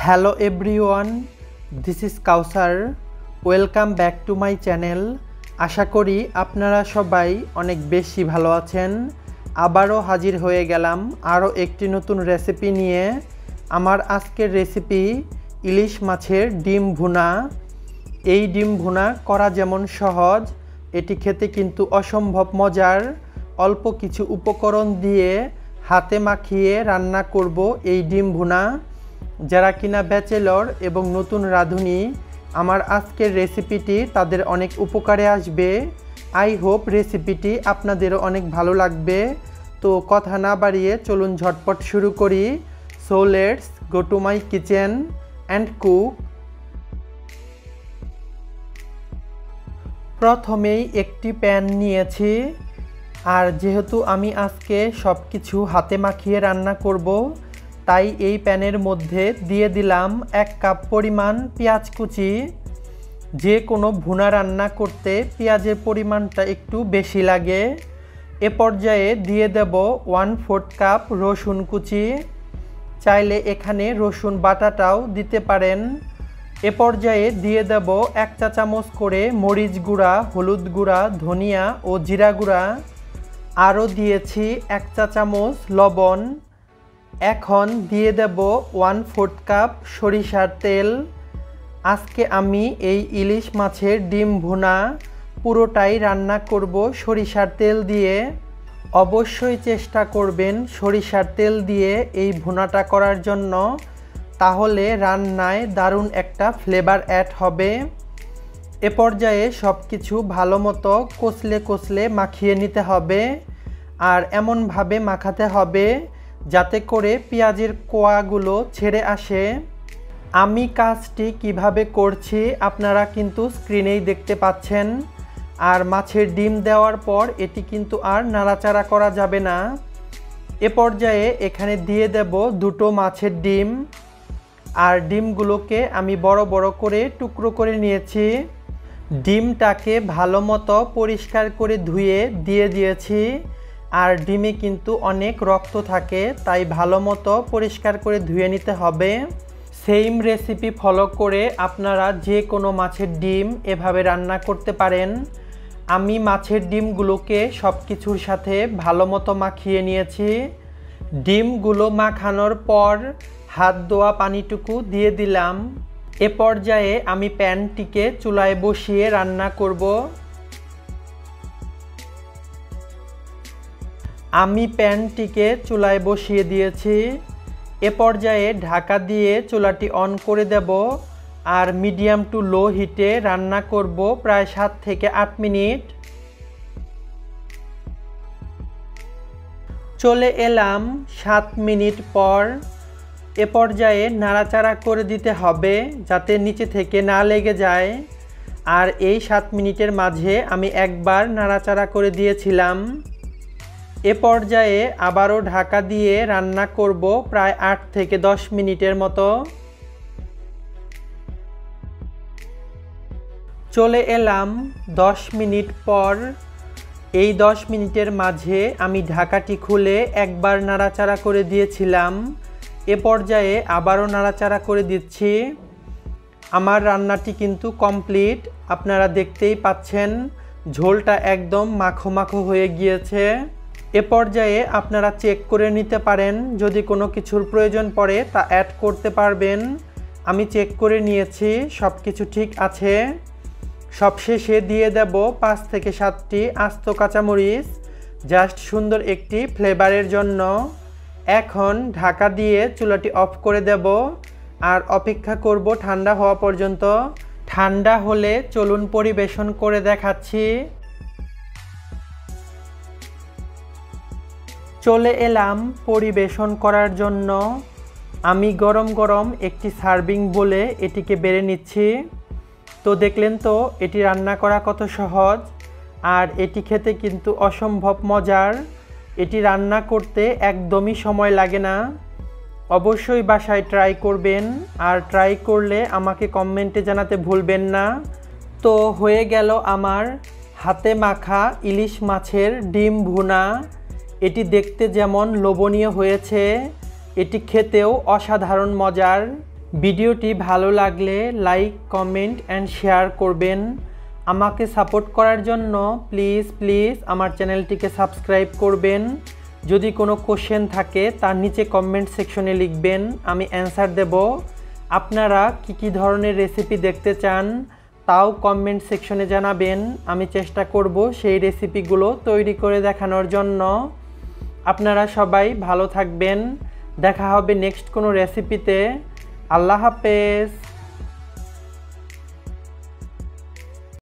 Hello everyone, this is Kausar. Welcome back to my channel. আশা করি আপনারা সবাই অনেক বেশি ভালো আছেন। আবারও হাজির হয়ে গেলাম আরও একটি নতুন রেসিপি নিয়ে। আমার আজকের রেসিপি ইলিশ মাছের ডিম ভুনা। এই ডিম ভুনা করা যেমন সহজ, এটি খেতে কিন্তু অসম্ভব মজার। অল্প কিছু উপকরণ দিয়ে হাতে মাখিয়ে রান্না করব এই ডিম ভুনা। যারা কিনা ব্যাচেলর এবং নতুন রাঁধুনি, আমার আজকের রেসিপিটি তাদের অনেক উপকারে আসবে। আই হোপ রেসিপিটি আপনাদেরও অনেক ভালো লাগবে। তো কথা না বাড়িয়ে চলুন ঝটপট শুরু করি। So let's go to my kitchen and cook. প্রথমেই একটি প্যান নিয়েছি, আর যেহেতু আমি আজকে সব কিছু হাতে মাখিয়ে রান্না করব, তাই এই প্যানের মধ্যে দিয়ে দিলাম 1 কাপ পরিমাণ পেঁয়াজ কুচি। যে কোনো ভুনা রান্না করতে পেঁয়াজের পরিমাণটা একটু বেশি লাগে। এ পর্যায়ে দিয়ে দেব 1/4 কাপ রসুন কুচি। চাইলে এখানে রসুন বাটাটাও দিতে পারেন। এ পর্যায়ে দিয়ে দেব 1 চা চামচ করে মরিচ গুঁড়া, হলুদ গুঁড়া, ধনিয়া ও জিরা গুঁড়া। আরও দিয়েছি 1 চা চামচ লবণ। এখন দিয়ে দেব 1/4 কাপ সরিষার তেল। আজকে আমি এই ইলিশ মাছের ডিম ভুনা পুরোটাই রান্না করব সরিষার তেল দিয়ে। অবশ্যই চেষ্টা করবেন সরিষার তেল দিয়ে এই ভুনাটা করার জন্য, তাহলে রান্নায় দারুণ একটা ফ্লেভার অ্যাড হবে। এ পর্যায়ে সব কিছু ভালো মতো কষলে মাখিয়ে নিতে হবে, আর এমনভাবে মাখাতে হবে যাতে করে পেঁয়াজের কোয়াগুলো ছেড়ে আসে। আমি কাজটি কিভাবে করছি আপনারা কিন্তু স্ক্রিনেই দেখতে পাচ্ছেন। আর মাছের ডিম দেওয়ার পর এটি কিন্তু আর নাড়াচাড়া করা যাবে না। এ পর্যায়ে এখানে দিয়ে দেব 2টো মাছের ডিম, আর ডিমগুলোকে আমি বড় বড় করে টুকরো করে নিয়েছি। ডিমটাকে ভালো মতো পরিষ্কার করে ধুয়ে দিয়ে দিয়েছি। আর ডিমে কিন্তু অনেক রক্ত থাকে, তাই ভালো মতো পরিষ্কার করে ধুয়ে নিতে হবে। সেম রেসিপি ফলো করে আপনারা যে কোনো মাছের ডিম এভাবে রান্না করতে পারেন। আমি মাছের ডিমগুলোকে সব কিছুর সাথে ভালো মতো মাখিয়ে নিয়েছি। ডিমগুলো মাখানোর পর হাত ধোয়া পানিটুকু দিয়ে দিলাম। এ পর্যায়ে আমি প্যানটিকে চুলায় বসিয়ে রান্না করব। আমি প্যানটিকে চুলায় বসিয়ে দিয়েছি। এ পর্যায়ে ঢাকা দিয়ে চুলাটি অন করে দেব, আর মিডিয়াম টু লো হিটে রান্না করব প্রায় 7 থেকে 8 মিনিট। চলে এলাম 7 মিনিট পর। এ পর্যায়ে নাড়াচাড়া করে দিতে হবে যাতে নিচে থেকে না লেগে যায়। আর এই 7 মিনিটের মাঝে আমি একবার নাড়াচাড়া করে দিয়েছিলাম। এ পর্যায়ে আবারও ঢাকা দিয়ে রান্না করব প্রায় 8 থেকে 10 মিনিটের মতো। চলে এলাম 10 মিনিট পর। এই 10 মিনিটের মাঝে আমি ঢাকাটি খুলে একবার নাড়াচাড়া করে দিয়েছিলাম। এ পর্যায়ে আবারও নাড়াচাড়া করে দিচ্ছি। আমার রান্নাটি কিন্তু কমপ্লিট, আপনারা দেখতেই পাচ্ছেন ঝোলটা একদম মাখো মাখো হয়ে গিয়েছে। এ পর্যায়ে আপনারা চেক করে নিতে পারেন, যদি কোনো কিছুর প্রয়োজন পড়ে তা অ্যাড করতে পারবেন। আমি চেক করে নিয়েছি, সব কিছু ঠিক আছে। সবশেষে দিয়ে দেব 5 থেকে 7টি আস্ত কাঁচামরিচ, জাস্ট সুন্দর একটি ফ্লেভারের জন্য। এখন ঢাকা দিয়ে চুলাটি অফ করে দেব, আর অপেক্ষা করব ঠান্ডা হওয়া পর্যন্ত। ঠান্ডা হলে চলুন পরিবেশন করে দেখাচ্ছি। চলে এলাম পরিবেশন করার জন্য। আমি গরম গরম একটি সার্ভিং বলে এটিকে বেড়ে নিচ্ছি। তো দেখলেন তো এটি রান্না করা কত সহজ, আর এটি খেতে কিন্তু অসম্ভব মজার। এটি রান্না করতে একদমই সময় লাগে না। অবশ্যই বাসায় ট্রাই করবেন, আর ট্রাই করলে আমাকে কমেন্টে জানাতে ভুলবেন না। তো হয়ে গেল আমার হাতে মাখা ইলিশ মাছের ডিম ভুনা। এটি দেখতে যেমন লোভনীয় হয়েছে, এটি খেতেও অসাধারণ মজার। ভিডিওটি ভালো লাগলে লাইক, কমেন্ট অ্যান্ড শেয়ার করবেন। আমাকে সাপোর্ট করার জন্য প্লিজ আমার চ্যানেলটিকে সাবস্ক্রাইব করবেন। যদি কোনো কোশ্চেন থাকে তার নিচে কমেন্ট সেকশনে লিখবেন, আমি অ্যান্সার দেব। আপনারা কি ধরনের রেসিপি দেখতে চান তাও কমেন্ট সেকশনে জানাবেন, আমি চেষ্টা করব সেই রেসিপিগুলো তৈরি করে দেখানোর জন্য। আপনারা সবাই ভালো থাকবেন, দেখা হবে নেক্সট কোনো রেসিপিতে। আল্লাহ হাফেজ।